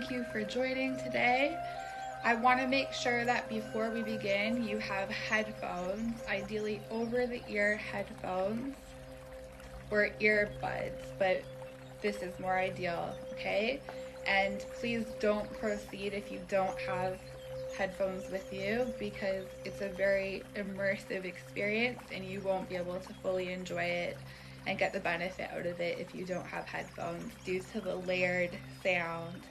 thank you for joining today. I want to make sure that before we begin, you have headphones, ideally over-the-ear headphones or earbuds, but this is more ideal, okay? And please don't proceed if you don't have headphones with you, because it's a very immersive experience and you won't be able to fully enjoy it and get the benefit out of it if you don't have headphones due to the layered sound.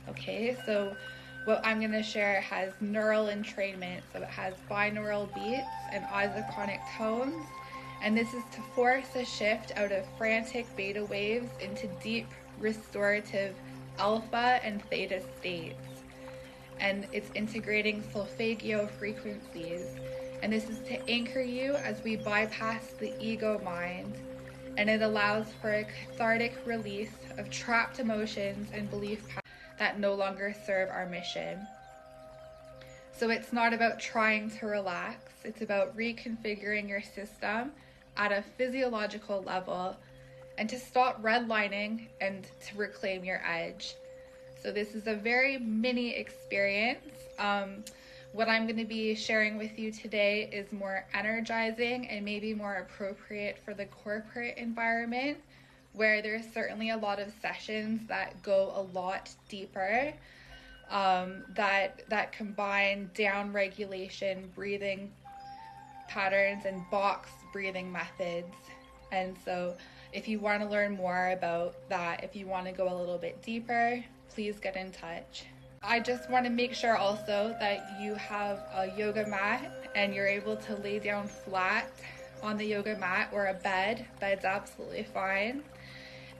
Okay, so what I'm going to share has neural entrainment, so it has binaural beats and isochronic tones, and this is to force a shift out of frantic beta waves into deep restorative alpha and theta states. And it's integrating solfeggio frequencies, and this is to anchor you as we bypass the ego mind, and it allows for a cathartic release of trapped emotions and belief patterns that no longer serve our mission. So it's not about trying to relax, it's about reconfiguring your system at a physiological level and to stop redlining and to reclaim your edge. So this is a very mini experience. What I'm going to be sharing with you today is more energizing and maybe more appropriate for the corporate environment, where there's certainly a lot of sessions that go a lot deeper, that combine down regulation, breathing patterns, and box breathing methods. And so if you want to learn more about that, if you want to go a little bit deeper, please get in touch. I just want to make sure also that you have a yoga mat and you're able to lay down flat on the yoga mat, or a bed. Bed's absolutely fine.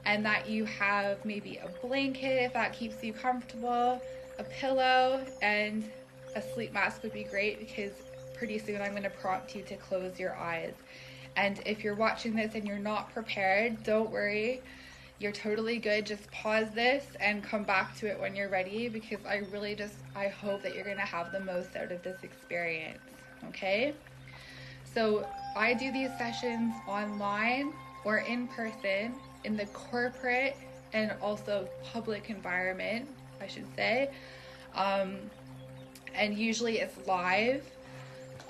And that you have maybe a blanket if that keeps you comfortable, a pillow, and a sleep mask would be great, because pretty soon I'm going to prompt you to close your eyes. And if you're watching this and you're not prepared, don't worry. You're totally good. Just pause this and come back to it when you're ready, because I hope that you're going to have the most out of this experience, okay? So I do these sessions online or in person in the corporate and also public environment, I should say. And usually it's live.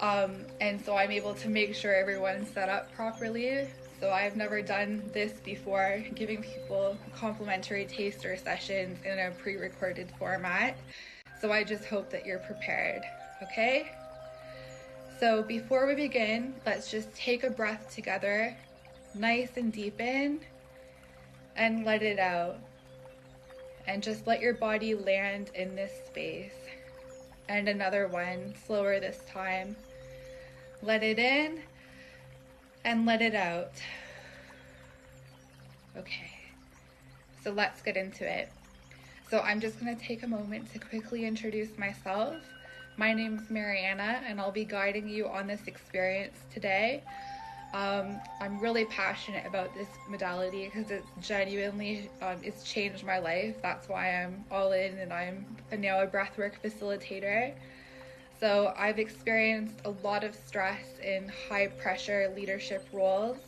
And so I'm able to make sure everyone's set up properly. So I've never done this before, giving people complimentary taster sessions in a pre-recorded format. So I just hope that you're prepared, okay? So before we begin, let's just take a breath together, nice and deep in, and let it out. And just let your body land in this space. And another one, slower this time. Let it in and let it out. Okay, so let's get into it. So I'm just going to take a moment to quickly introduce myself. My name's Mariana, and I'll be guiding you on this experience today. I'm really passionate about this modality because it's genuinely, it's changed my life. That's why I'm all in, and I'm now a breathwork facilitator. So I've experienced a lot of stress in high pressure leadership roles,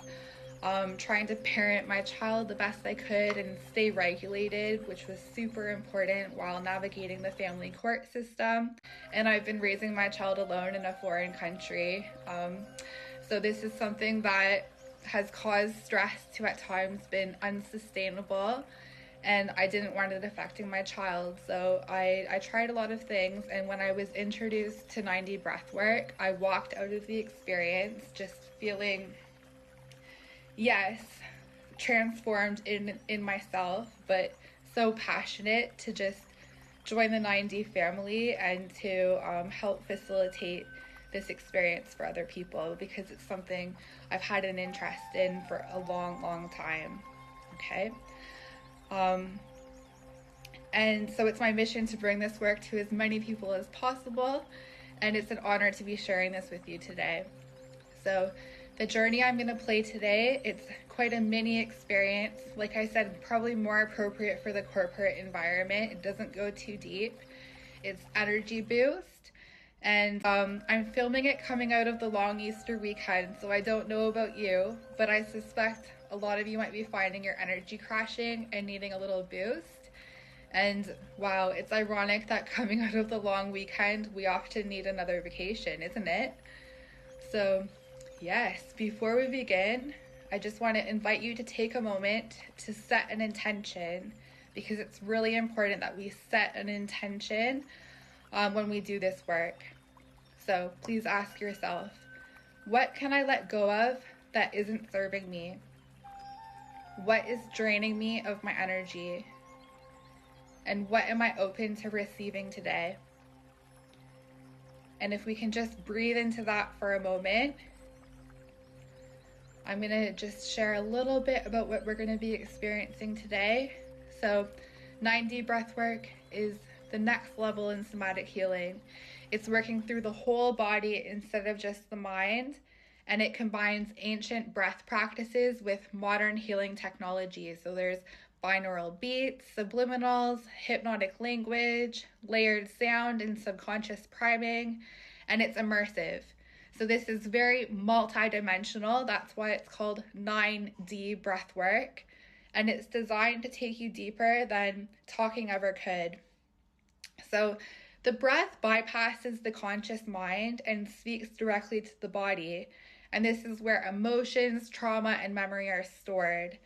trying to parent my child the best I could and stay regulated, which was super important while navigating the family court system. And I've been raising my child alone in a foreign country. So this is something that has caused stress to at times been unsustainable, and I didn't want it affecting my child. So I tried a lot of things, and when I was introduced to 90 Breathwork, I walked out of the experience just feeling, yes, transformed in myself, but so passionate to just join the 90 family and to help facilitate this experience for other people, because it's something I've had an interest in for a long time, okay? And so it's my mission to bring this work to as many people as possible, and it's an honor to be sharing this with you today. So the journey I'm going to play today, it's quite a mini experience. Like I said, probably more appropriate for the corporate environment. It doesn't go too deep. It's energy boost. And I'm filming it coming out of the long Easter weekend, so I don't know about you, but I suspect a lot of you might be finding your energy crashing and needing a little boost. And wow, it's ironic that coming out of the long weekend, we often need another vacation, isn't it? So, yes, before we begin, I just want to invite you to take a moment to set an intention, because it's really important that we set an intention when we do this work. So please ask yourself, what can I let go of that isn't serving me? What is draining me of my energy? And what am I open to receiving today? And if we can just breathe into that for a moment, I'm going to just share a little bit about what we're going to be experiencing today. So 9D breathwork is the next level in somatic healing. It's working through the whole body instead of just the mind, and it combines ancient breath practices with modern healing technology. So there's binaural beats, subliminals, hypnotic language, layered sound, and subconscious priming, and it's immersive. So this is very multi-dimensional. That's why it's called 9D breathwork, and it's designed to take you deeper than talking ever could. So the breath bypasses the conscious mind and speaks directly to the body. And this is where emotions, trauma, and memory are stored.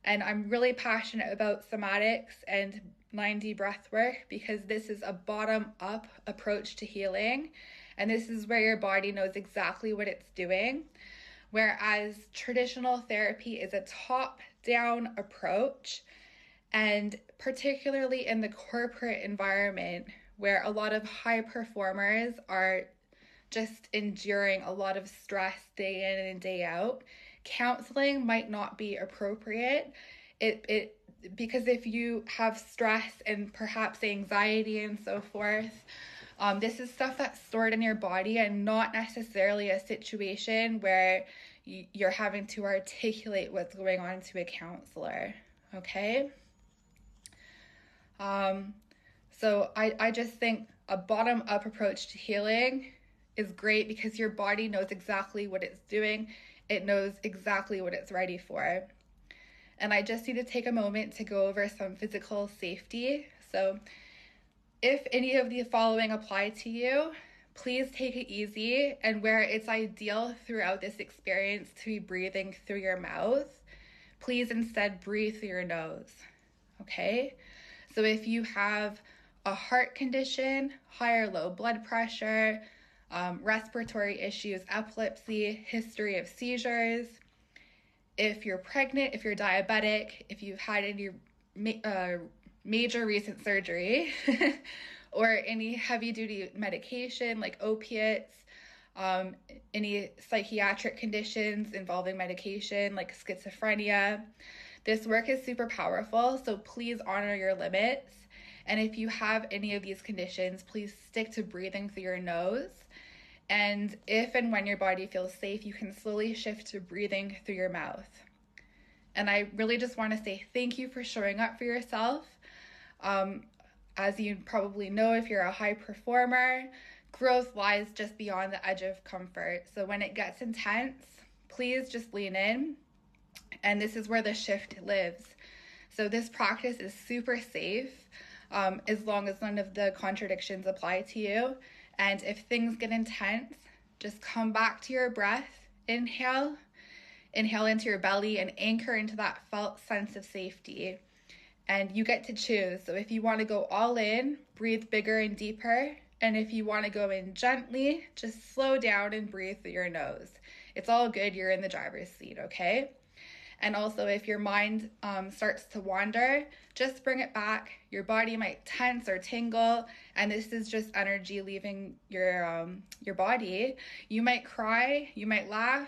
And I'm really passionate about somatics and 9D breathwork because this is a bottom-up approach to healing. And this is where your body knows exactly what it's doing. Whereas traditional therapy is a top-down approach. And particularly in the corporate environment, where a lot of high performers are just enduring a lot of stress day in and day out, counseling might not be appropriate. Because if you have stress and perhaps anxiety and so forth, this is stuff that's stored in your body and not necessarily a situation where you're having to articulate what's going on to a counselor, okay? So I just think a bottom-up approach to healing is great because your body knows exactly what it's doing. It knows exactly what it's ready for. And I just need to take a moment to go over some physical safety. So if any of the following apply to you, please take it easy, and where it's ideal throughout this experience to be breathing through your mouth, please instead breathe through your nose, okay? So if you have a heart condition, high or low blood pressure, respiratory issues, epilepsy, history of seizures, if you're pregnant, if you're diabetic, if you've had any major recent surgery, or any heavy-duty medication like opiates, any psychiatric conditions involving medication like schizophrenia, this work is super powerful, so please honor your limits. And if you have any of these conditions, please stick to breathing through your nose. And if and when your body feels safe, you can slowly shift to breathing through your mouth. And I really just want to say thank you for showing up for yourself. As you probably know, if you're a high performer, growth lies just beyond the edge of comfort. So when it gets intense, please just lean in. And this is where the shift lives. So this practice is super safe as long as none of the contradictions apply to you. And if things get intense, just come back to your breath. Inhale into your belly and anchor into that felt sense of safety. And you get to choose. So if you want to go all in, breathe bigger and deeper. And if you want to go in gently, just slow down and breathe through your nose. It's all good. You're in the driver's seat, okay? And also, if your mind starts to wander, just bring it back. Your body might tense or tingle, and this is just energy leaving your body. You might cry, you might laugh.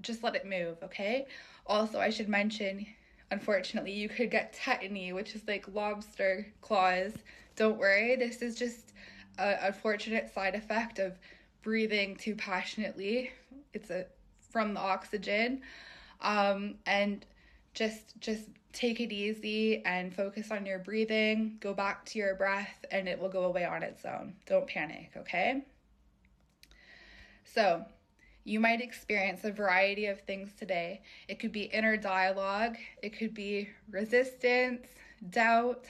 Just let it move, okay? Also, I should mention, unfortunately, you could get tetany, which is like lobster claws. Don't worry, this is just an unfortunate side effect of breathing too passionately. It's from the oxygen. And just take it easy and focus on your breathing. Go back to your breath and it will go away on its own. Don't panic, okay? So you might experience a variety of things today. It could be inner dialogue. It could be resistance, doubt,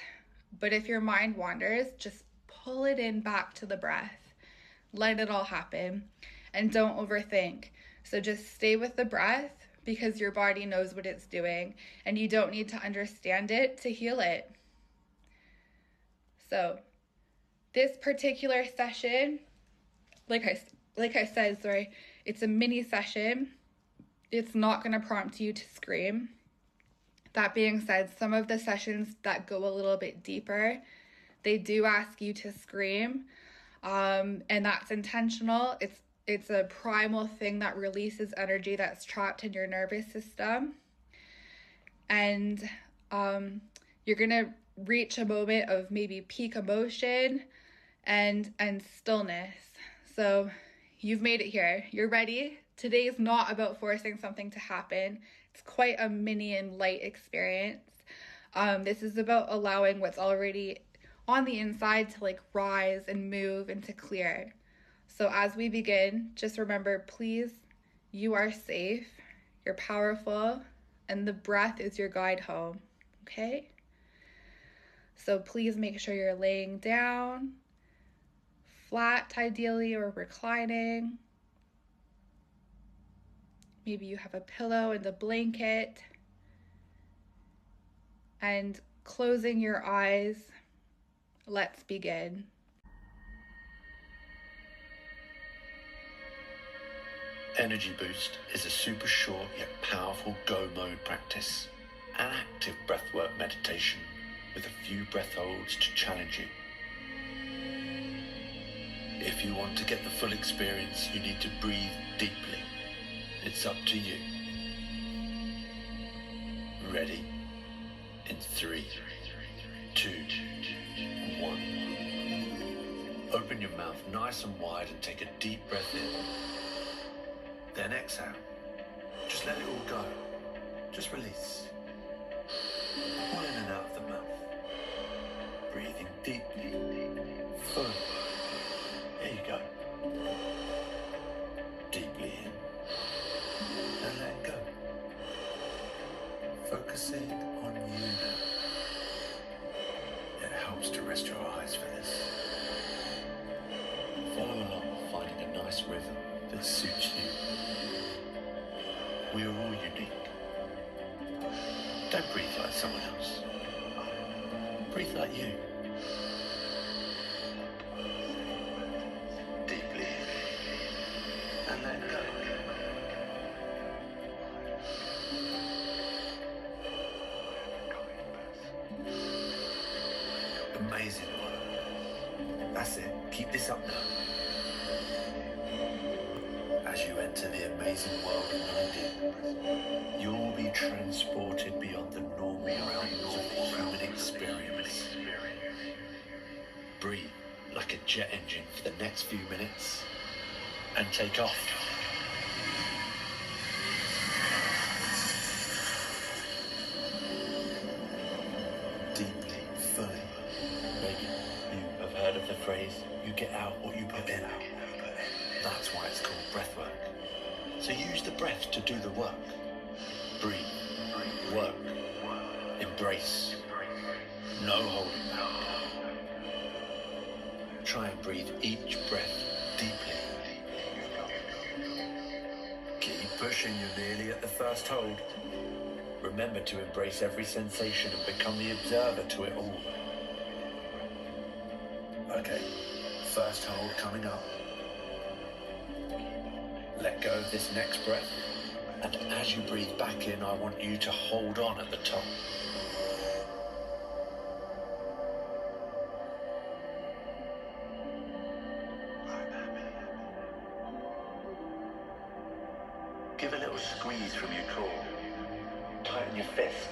But if your mind wanders, just pull it in back to the breath. Let it all happen and don't overthink. So just stay with the breath because your body knows what it's doing and you don't need to understand it to heal it. So this particular session, like I said, it's a mini session. It's not going to prompt you to scream. That being said, some of the sessions that go a little bit deeper, they do ask you to scream, and that's intentional. It's a primal thing that releases energy that's trapped in your nervous system, and you're gonna reach a moment of maybe peak emotion and stillness. So you've made it here. You're ready. Today is not about forcing something to happen. It's quite a mini and light experience. This is about allowing what's already on the inside to like rise and move and to clear. So as we begin, just remember, please, you are safe, you're powerful, and the breath is your guide home, okay? So please make sure you're laying down, flat ideally, or reclining. Maybe you have a pillow and a blanket. And closing your eyes, let's begin. Energy Boost is a super short yet powerful go mode practice, an active breathwork meditation with a few breath holds to challenge you. If you want to get the full experience, you need to breathe deeply. It's up to you. Ready? In 3, 2, 1. Open your mouth nice and wide and take a deep breath in. Then exhale. Just let it all go. Just release. All in and out of the mouth. Breathing deeply, fully. There you go. Deeply in. And let go. Focusing on you now. It helps to rest your eyes for this. Follow along, finding a nice rhythm that suits you. We are all unique. Don't breathe like someone else. Breathe like you. Deeply in and let go. Amazing work. That's it. Keep this up now. As you enter the amazing world of mind, you will be transported beyond the normal realms of the human experience. Breathe like a jet engine for the next few minutes and take off. Deeply, fully. Maybe you have heard of the phrase, you get out what you put in. That's why it's called breathwork. So use the breath to do the work. Breathe, work, embrace, no holding back. Try and breathe each breath deeply. Keep pushing, you're nearly at the first hold. Remember to embrace every sensation and become the observer to it all. Okay, first hold coming up. Let go of this next breath, and as you breathe back in, I want you to hold on at the top. Give a little squeeze from your core. Tighten your fists.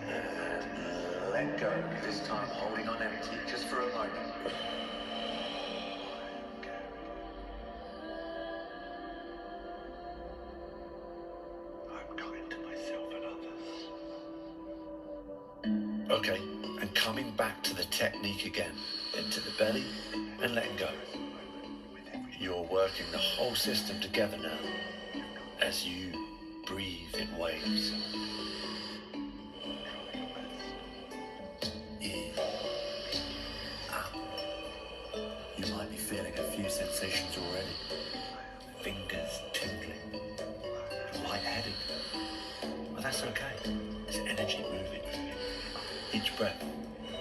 And let go, this time holding on empty, just for a moment. Okay, and coming back to the technique again, into the belly and letting go. You're working the whole system together now, as you breathe in waves. sensations already. Fingers tingling, lightheaded. Well, that's okay. There's energy moving. Each breath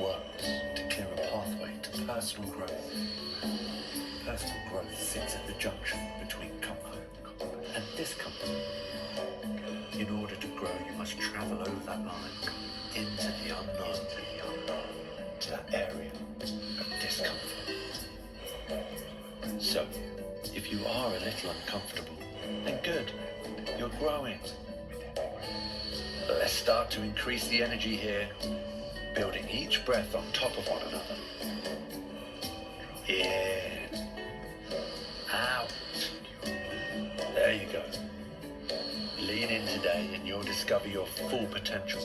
works to clear a pathway to personal growth. Personal growth sits at the junction between comfort and discomfort. In order to grow, you must travel over that line into the unknown, to that area of discomfort. So, if you are a little uncomfortable, then good, you're growing. Let's start to increase the energy here, building each breath on top of one another. In, out. There you go. Lean in today and you'll discover your full potential.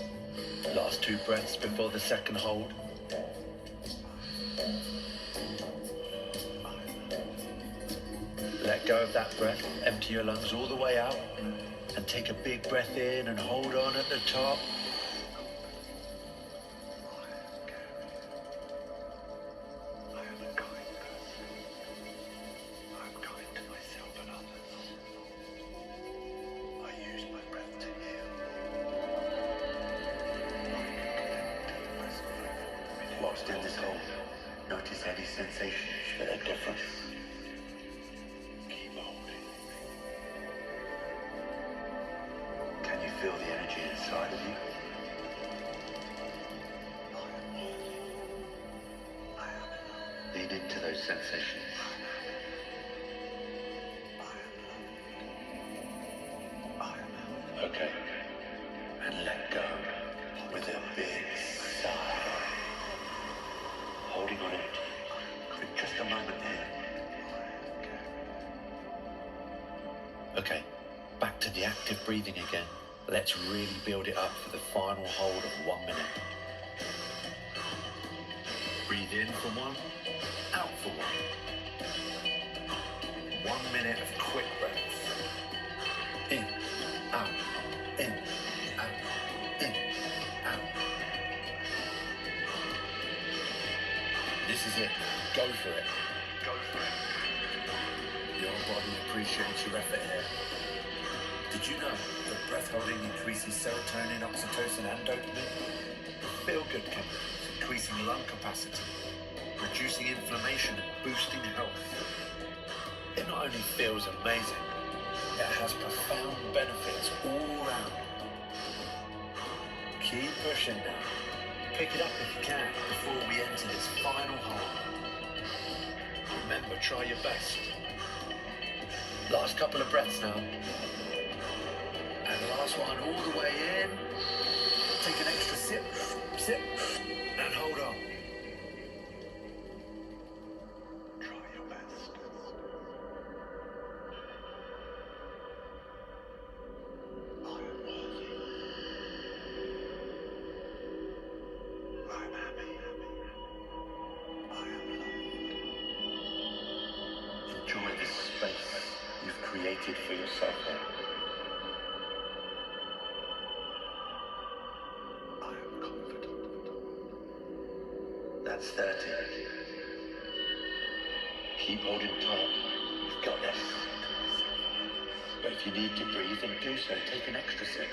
Last 2 breaths before the second hold. Let go of that breath, empty your lungs all the way out, and take a big breath in and hold on at the top. Whilst in this hold, notice any sensations that are different. Keep holding. Can you feel the energy inside of you? Lean into those sensations. Okay. And let go with a big sigh. Holding on it for just a moment here. Okay, back to the active breathing again. Let's really build it up for the final hold of 1 minute. Breathe in for 1, out for 1. 1 minute of quick breaths. In, out, in, out, in, out. This is it. Go for it. Go for it. Your body appreciates your effort here. Did you know that breath holding increases serotonin, oxytocin and dopamine? Feel-good chemicals, increasing lung capacity, reducing inflammation and boosting health. It not only feels amazing, it has profound benefits all around. Keep pushing now. Pick it up if you can before we enter this final hold. Remember, try your best. Last couple of breaths now. And the last one all the way in. Take an extra sip, and hold on. Try your best. I am worthy. I'm happy. I am loved. Enjoy this space you've created for yourself now. I am confident. That's 30. Keep holding tight. You've got this. But if you need to breathe, then do so. Take an extra sip.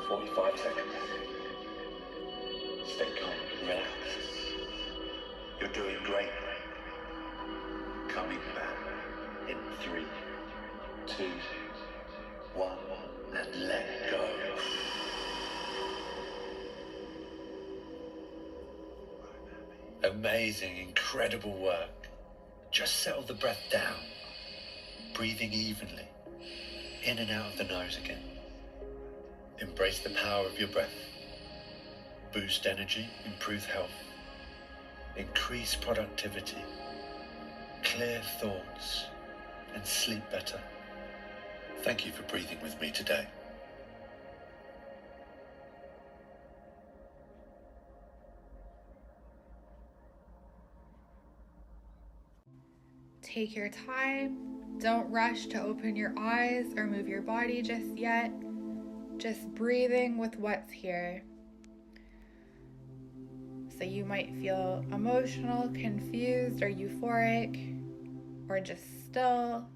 45 seconds. Stay calm and relax. You're doing great. Coming back in 3, 2, 1, and let go. Amazing, incredible work. Just settle the breath down, breathing evenly, in and out of the nose again. Embrace the power of your breath. Boost energy, improve health, increase productivity, clear thoughts, and sleep better. Thank you for breathing with me today. Take your time. Don't rush to open your eyes or move your body just yet. Just breathing with what's here. So you might feel emotional, confused, or euphoric, or just still.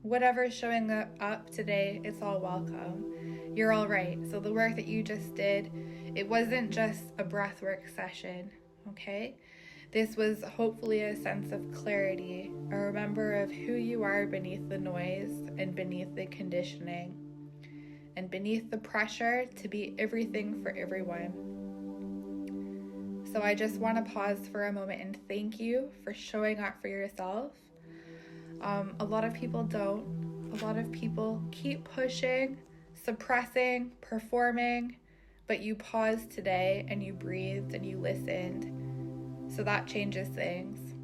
Whatever's showing up today, it's all welcome. You're all right. So the work that you just did, it wasn't just a breathwork session, okay? This was hopefully a sense of clarity, a remember of who you are beneath the noise and beneath the conditioning and beneath the pressure to be everything for everyone. So I just want to pause for a moment and thank you for showing up for yourself. A lot of people don't. A lot of people keep pushing, suppressing, performing, but you paused today and you breathed and you listened. So that changes things.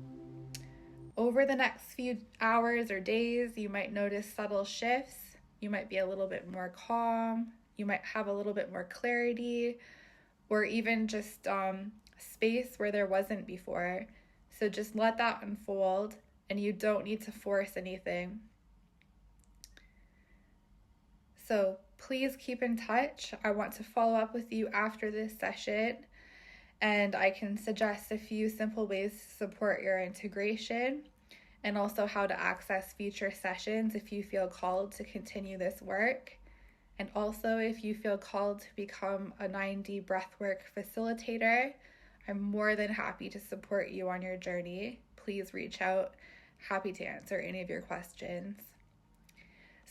Over the next few hours or days, you might notice subtle shifts. You might be a little bit more calm. You might have a little bit more clarity, or even just space where there wasn't before. So just let that unfold, and you don't need to force anything. So please keep in touch. I want to follow up with you after this session, and I can suggest a few simple ways to support your integration, and also how to access future sessions if you feel called to continue this work. And also if you feel called to become a 9D breathwork facilitator, I'm more than happy to support you on your journey. Please reach out. Happy to answer any of your questions.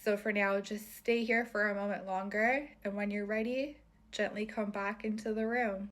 So for now, just stay here for a moment longer, and when you're ready, gently come back into the room.